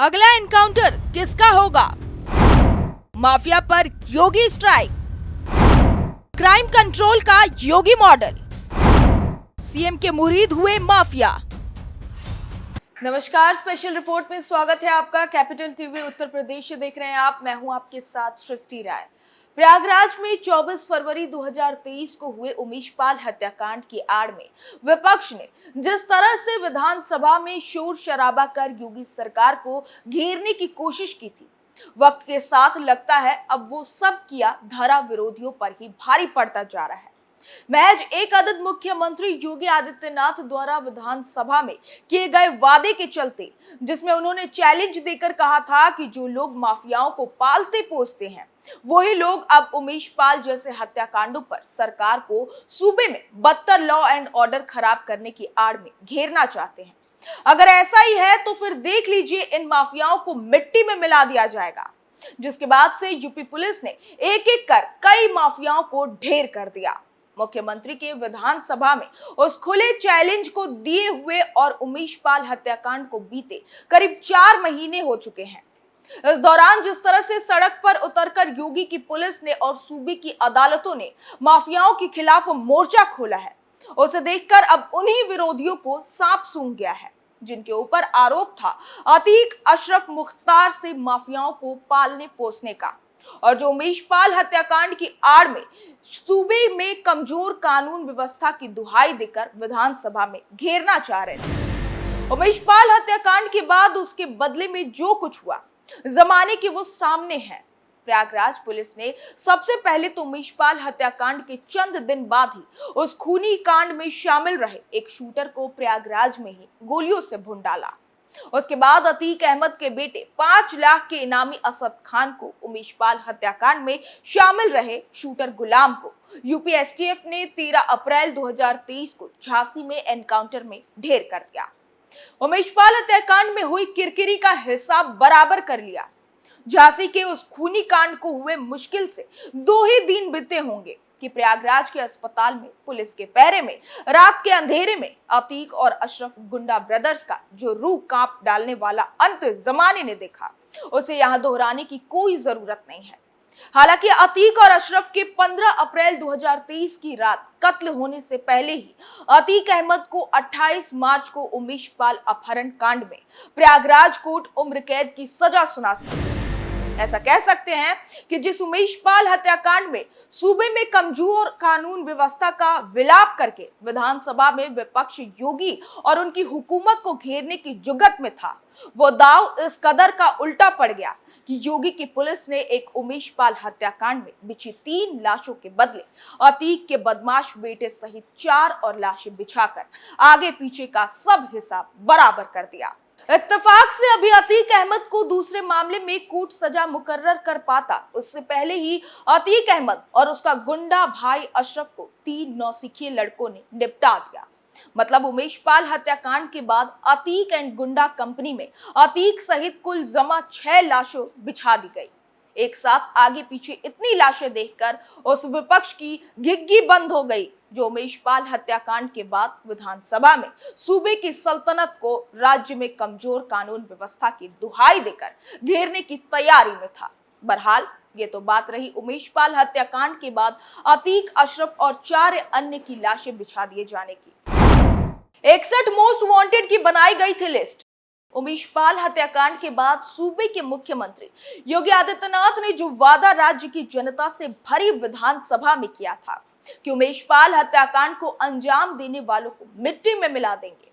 अगला एनकाउंटर किसका होगा? माफिया पर योगी स्ट्राइक, क्राइम कंट्रोल का योगी मॉडल, सीएम के मुरीद हुए माफिया। नमस्कार, स्पेशल रिपोर्ट में स्वागत है आपका। कैपिटल टीवी उत्तर प्रदेश से देख रहे हैं आप। मैं हूं आपके साथ सृष्टि राय। प्रयागराज में 24 फरवरी 2023 को हुए उमेशपाल हत्याकांड की आड़ में विपक्ष ने जिस तरह से विधानसभा में शोर शराबा कर योगी सरकार को घेरने की कोशिश की थी, वक्त के साथ लगता है अब वो सब किया धरा विरोधियों पर ही भारी पड़ता जा रहा है। महज एक अदद मुख्यमंत्री योगी आदित्यनाथ द्वारा विधानसभा में किए गए वादे के चलते, जिसमें उन्होंने चैलेंज देकर कहा था कि जो लोग माफियाओं को पालते पोसते हैं वही लोग अब उमेशपाल जैसे हत्याकांडों पर सरकार को सूबे में बदतर लॉ एंड ऑर्डर खराब करने की आड़ में घेरना चाहते हैं। अगर ऐसा ही है तो फिर देख लीजिए, इन माफियाओं को मिट्टी में मिला दिया जाएगा। जिसके बाद से यूपी पुलिस ने एक एक कर कई माफियाओं को ढेर कर दिया। मुख्यमंत्री के विधानसभा में उस खुले चैलेंज को दिए हुए और उमेशपाल हत्याकांड को बीते करीब 4 महीने हो चुके हैं। इस दौरान जिस तरह से सड़क पर उतरकर योगी की पुलिस ने और सूबे की अदालतों ने माफियाओं के खिलाफ मोर्चा खोला है, उसे देखकर अब उन्हीं विरोधियों को सांप सूंघ गया है जिनके ऊपर आरोप था अतीक अशरफ मुख्तार से माफियाओं को पालने पोसने का, और जो उमेशपाल हत्याकांड की आड़ में सूबे में कमजोर कानून व्यवस्था की दुहाई देकर विधानसभा में घेरना चाह रहे थे। उमेशपाल हत्याकांड के बाद उसके बदले में जो कुछ हुआ जमाने के वो सामने है। प्रयागराज पुलिस ने सबसे पहले तो उमेशपाल हत्याकांड के चंद दिन बाद ही उस खूनी कांड में शामिल रहे एक शूटर को प्रयागराज में ही गोलियों से भून डाला। उसके बाद अतीक अहमद के बेटे 5 लाख के इनामी असद खान को उमेशपाल हत्याकांड में शामिल रहे शूटर गुलाम को यूपी एसटीएफ ने 13 अप्रैल 2023 को झांसी में एनकाउंटर में ढेर कर दिया। उमेशपाल हत्याकांड में हुई किरकिरी का हिसाब बराबर कर लिया। झांसी के उस खूनी कांड को हुए मुश्किल से 2 ही दिन बीते होंगे कि प्रयागराज के अस्पताल में पुलिस के पहरे में रात के अंधेरे में अतीक और अशरफ गुंडा ब्रदर्स का जो रूह कांप डालने वाला अंत जमाने ने देखा, उसे यहाँ दोहराने की कोई जरूरत नहीं है। हालांकि अतीक और अशरफ के 15 अप्रैल 2023 की रात कत्ल होने से पहले ही अतीक अहमद को 28 मार्च को उमेशपाल अपहरण कांड में प्रयागराज कोर्ट उम्र कैद की सजा सुना चुकी है। ऐसा कह सकते हैं कि जिस उमेशपाल हत्याकांड में सूबे में कमजोर कानून व्यवस्था का विलाप करके विधानसभा में विपक्ष योगी और उनकी हुकूमत को घेरने की जुगत में था, वो दाव इस कदर का उल्टा पड़ गया कि योगी की पुलिस ने एक उमेशपाल हत्याकांड में बिछी 3 लाशों के बदले अतीक के बदमाश बेटे सहित 4 और लाशें बिछाकर आगे पीछे का सब हिसाब बराबर कर दिया। इत्तेफाक से अभी अतीक अहमद को दूसरे मामले में कोर्ट सजा मुकर्रर कर पाता, उससे पहले ही अतीक अहमद और उसका गुंडा भाई अशरफ को 3 नौसिखिए लड़कों ने निपटा दिया। मतलब उमेशपाल हत्याकांड के बाद अतीक एंड गुंडा कंपनी में अतीक सहित कुल जमा 6 लाशों बिछा दी गई। एक साथ आगे पीछे इतनी लाशें देखकर उस विपक्ष की घिग्गी बंद हो गई जो उमेशपाल हत्याकांड के बाद विधानसभा में सूबे की सल्तनत को राज्य में कमजोर कानून व्यवस्था की दुहाई देकर घेरने की तैयारी में था। बहरहाल ये तो बात रही उमेशपाल हत्याकांड के बाद अतीक, अशरफ और 4 अन्य की लाशें बिछा दिए जाने की। 61 मोस्ट वांटेड की बनाई गई थी लिस्ट। उमेशपाल हत्याकांड के बाद सूबे के मुख्यमंत्री योगी आदित्यनाथ ने जो वादा राज्य की जनता से भरी विधानसभा में किया था कि उमेशपाल हत्याकांड को अंजाम देने वालों को मिट्टी में मिला देंगे,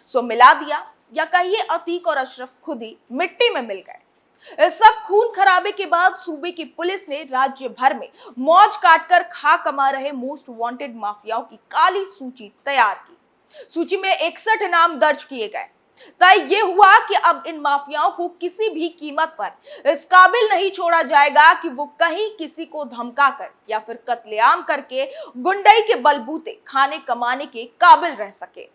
सो मिला दिया, या कहिए अतीक और अशरफ खुद ही मिट्टी में मिल गए। इस सब खून खराबे के बाद सूबे की पुलिस ने राज्य भर में मौज काटकर खा कमा रहे मोस्ट वांटेड माफियाओं की काली सूची तैयार की। सूची में 61 नाम दर्ज किए गए। तय ये हुआ कि अब इन माफियाओं को किसी भी कीमत पर इस काबिल नहीं छोड़ा जाएगा कि वो कहीं किसी को धमकाकर या फिर कत्लेआम करके गुंडई के बलबूते खाने कमाने के काबिल रह सके।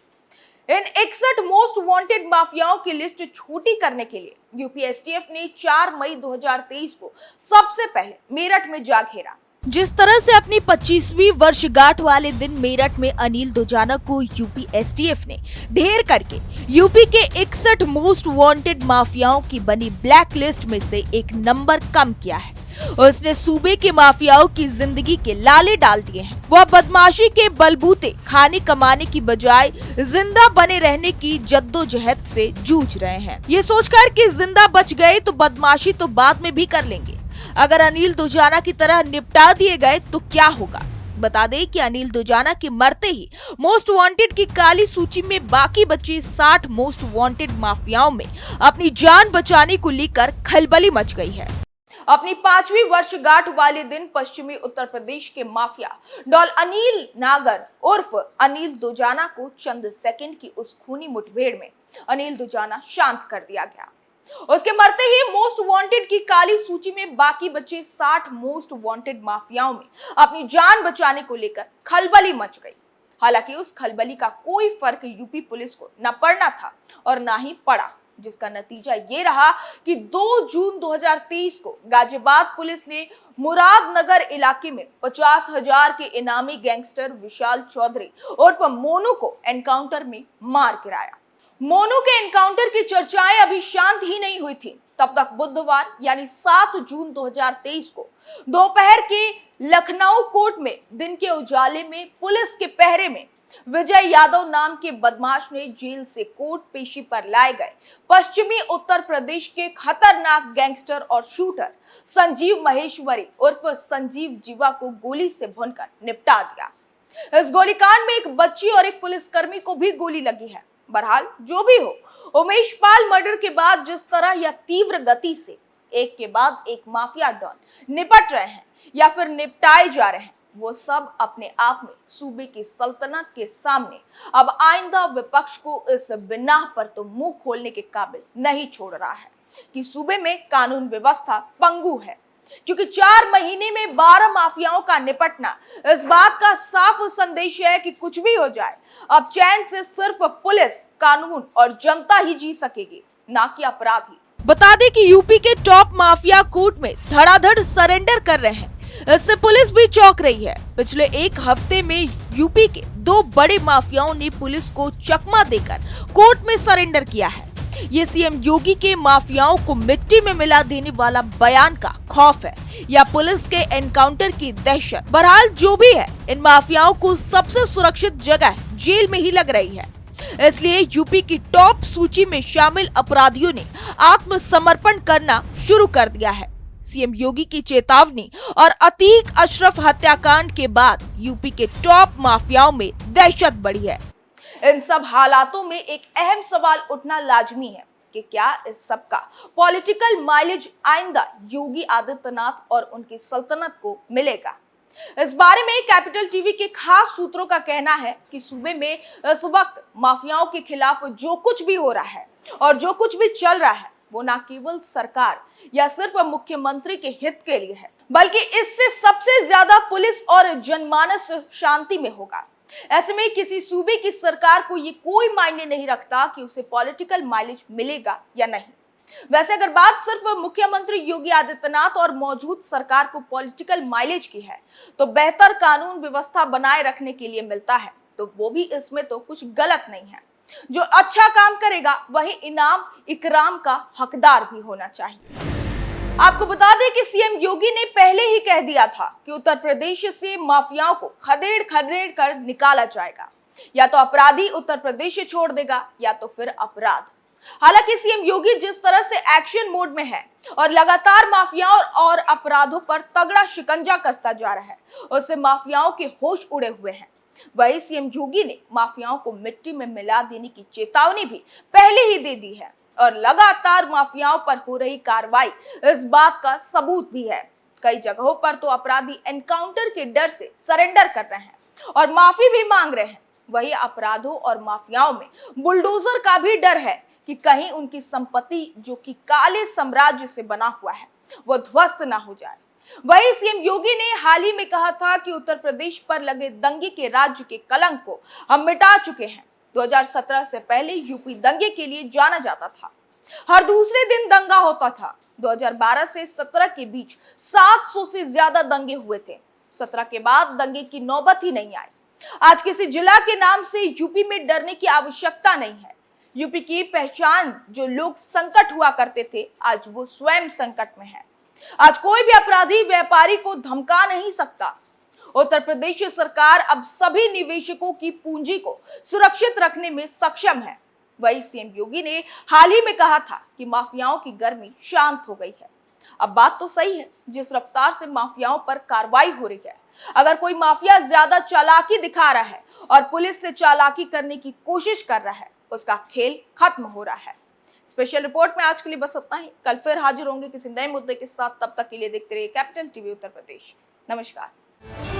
इन 61 मोस्ट वांटेड माफियाओं की लिस्ट छोटी करने के लिए यूपी एसटीएफ ने 4 मई 2023 को सबसे पहले मेरठ में जा घेरा। जिस तरह से अपनी 25वीं वर्षगांठ वाले दिन मेरठ में अनिल दुजाना को यूपी एसटीएफ ने ढेर करके यूपी के 61 मोस्ट वांटेड माफियाओं की बनी ब्लैक लिस्ट में से एक नंबर कम किया है, उसने सूबे के माफियाओं की जिंदगी के लाले डाल दिए हैं। वह बदमाशी के बलबूते खाने कमाने की बजाय जिंदा बने रहने की जद्दोजहद से जूझ रहे हैं, ये सोचकर कि जिंदा बच गए तो बदमाशी तो बाद में भी कर लेंगे। अगर अनिल दुजाना की तरह निपटा दिए गए तो क्या होगा। बता दें कि अनिल दुजाना के मरते ही मोस्ट वांटेड की काली सूची में बाकी बचे 60 मोस्ट वांटेड माफियाओं में अपनी जान बचाने को लेकर खलबली मच गई है। अपनी 5वीं वर्षगांठ वाले दिन पश्चिमी उत्तर प्रदेश के माफिया डॉन अनिल नागर उर्फ अनिल दुजाना को चंद सेकंड की उस खूनी मुठभेड़ में अनिल दुजाना शांत कर दिया गया। उसके मरते ही मोस्ट वांटेड की काली सूची में बाकी बचे 60 मोस्ट वांटेड माफियाओं में अपनी जान बचाने को लेकर खलबली मच गई। हालांकि उस खलबली का कोई फर्क यूपी पुलिस को न पड़ना था और ना ही पड़ा, जिसका नतीजा ये रहा कि 2 जून 2023 को गाजियाबाद पुलिस ने मुरादनगर इलाके में 50,000 के इनामी गैंगस्टर विशाल चौधरी उर्फ मोनू को एनकाउंटर में मार गिराया। मोनू के एनकाउंटर की चर्चाएं अभी शांत ही नहीं हुई थी, तब तक बुधवार यानी 7 जून 2023 को दोपहर के लखनऊ कोर्ट में दिन के उजाले में पुलिस के पहरे में विजय यादव नाम के बदमाश ने जेल से कोर्ट पेशी पर लाए गए पश्चिमी उत्तर प्रदेश के खतरनाक गैंगस्टर और शूटर संजीव महेश्वरी उर्फ संजीव जीवा को गोली से भूनकर निपटा दिया। इस गोलीकांड में एक बच्ची और एक पुलिसकर्मी को भी गोली लगी है। बहरहाल जो भी हो, उमेश पाल मर्डर के बाद जिस तरह या तीव्र गति से एक के बाद एक माफिया डॉन निपट रहे हैं या फिर निपटाए जा रहे हैं, वो सब अपने आप में सूबे की सल्तनत के सामने अब आइंदा विपक्ष को इस बिनाह पर तो मुंह खोलने के काबिल नहीं छोड़ रहा है कि सूबे में कानून व्यवस्था पंगु है, क्योंकि 4 महीने में 12 माफियाओं का निपटना इस बात का साफ संदेश है कि कुछ भी हो जाए, अब चैन से सिर्फ पुलिस, कानून और जनता ही जी सकेगी, ना कि अपराधी। बता दें कि यूपी के टॉप माफिया कोर्ट में धड़ाधड़ सरेंडर कर रहे हैं, इससे पुलिस भी चौंक रही है। पिछले एक हफ्ते में यूपी के 2 बड़े माफियाओं ने पुलिस को चकमा देकर कोर्ट में सरेंडर किया है। ये सीएम योगी के माफियाओं को मिट्टी में मिला देने वाला बयान का खौफ है या पुलिस के एनकाउंटर की दहशत। बहरहाल जो भी है, इन माफियाओं को सबसे सुरक्षित जगह जेल में ही लग रही है, इसलिए यूपी की टॉप सूची में शामिल अपराधियों ने आत्मसमर्पण करना शुरू कर दिया है। सीएम योगी की चेतावनी और अतीक अशरफ हत्याकांड के बाद यूपी के टॉप माफियाओं में दहशत बढ़ी है। इन सब हालातों में एक अहम सवाल उठना लाजमी है कि क्या इस सब का पॉलिटिकल माइलेज आइंदा योगी आदित्यनाथ और उनकी सल्तनत को मिलेगा। इस बारे में कैपिटल टीवी के खास सूत्रों का कहना है कि सूबे में इस वक्त माफियाओं के खिलाफ जो कुछ भी हो रहा है और जो कुछ भी चल रहा है, वो न केवल सरकार या सिर्फ मुख्यमंत्री के हित के लिए है, बल्कि इससे सबसे ज्यादा पुलिस और जनमानस शांति में होगा। ऐसे में किसी सूबे की सरकार को ये कोई मायने नहीं रखता कि उसे पॉलिटिकल माइलेज मिलेगा या नहीं। वैसे अगर बात सिर्फ मुख्यमंत्री योगी आदित्यनाथ और मौजूद सरकार को पॉलिटिकल माइलेज की है, तो बेहतर कानून व्यवस्था बनाए रखने के लिए मिलता है, तो वो भी इसमें तो कुछ गलत नहीं है। जो अच्छा काम करेगा वही इनाम इकराम का हकदार भी होना चाहिए। आपको बता दें कि सीएम योगी ने पहले ही कह दिया था कि उत्तर प्रदेश से माफियाओं को खदेड़ खदेड़ कर निकाला जाएगा, या तो अपराधी उत्तर प्रदेश छोड़ देगा या तो फिर अपराध। हालांकि सीएम योगी जिस तरह से एक्शन मोड में है और लगातार माफियाओं और अपराधों पर तगड़ा शिकंजा कसता जा रहा है, उससे माफियाओं के होश उड़े हुए हैं। वही सीएम योगी ने माफियाओं को मिट्टी में मिला देने की चेतावनी भी पहले ही दे दी है और लगातार माफियाओं पर हो रही कार्रवाई इस बात का सबूत भी है। कई जगहों पर तो अपराधी एनकाउंटर के डर से सरेंडर कर रहे हैं और माफी भी मांग रहे हैं। वही अपराधों और माफियाओं में बुलडोजर का भी डर है कि कहीं उनकी संपत्ति, जो कि काले साम्राज्य से बना हुआ है, वो ध्वस्त ना हो जाए। वही सीएम योगी ने हाल ही में कहा था कि उत्तर प्रदेश पर लगे दंगे के राज्य के कलंक को हम मिटा चुके हैं। 2017 से पहले यूपी दंगे के लिए जाना जाता था, हर दूसरे दिन दंगा होता था। 2012 से 17 के बीच 700 से ज्यादा दंगे हुए थे। 17 के बाद दंगे की नौबत ही नहीं आई। आज किसी जिला के नाम से यूपी में डरने की आवश्यकता नहीं है। यूपी की पहचान जो लोग संकट हुआ करते थे, आज वो स्वयं संकट में है। आज कोई भी अपराधी व्यापारी को धमका नहीं सकता। उत्तर प्रदेश सरकार अब सभी निवेशकों की पूंजी को सुरक्षित रखने में सक्षम है। वही सीएम योगी ने हाल ही में कहा था कि माफियाओं की गर्मी शांत हो गई है। अब बात तो सही है, जिस रफ्तार से माफियाओं पर कार्रवाई हो रही है, अगर कोई माफिया ज्यादा चालाकी दिखा रहा है और पुलिस से चालाकी करने की कोशिश कर रहा है, उसका खेल खत्म हो रहा है। स्पेशल रिपोर्ट में आज के लिए बस इतना ही। कल फिर हाजिर होंगे किसी नए मुद्दे के साथ। तब तक के लिए देखते रहिए कैपिटल टीवी उत्तर प्रदेश। नमस्कार।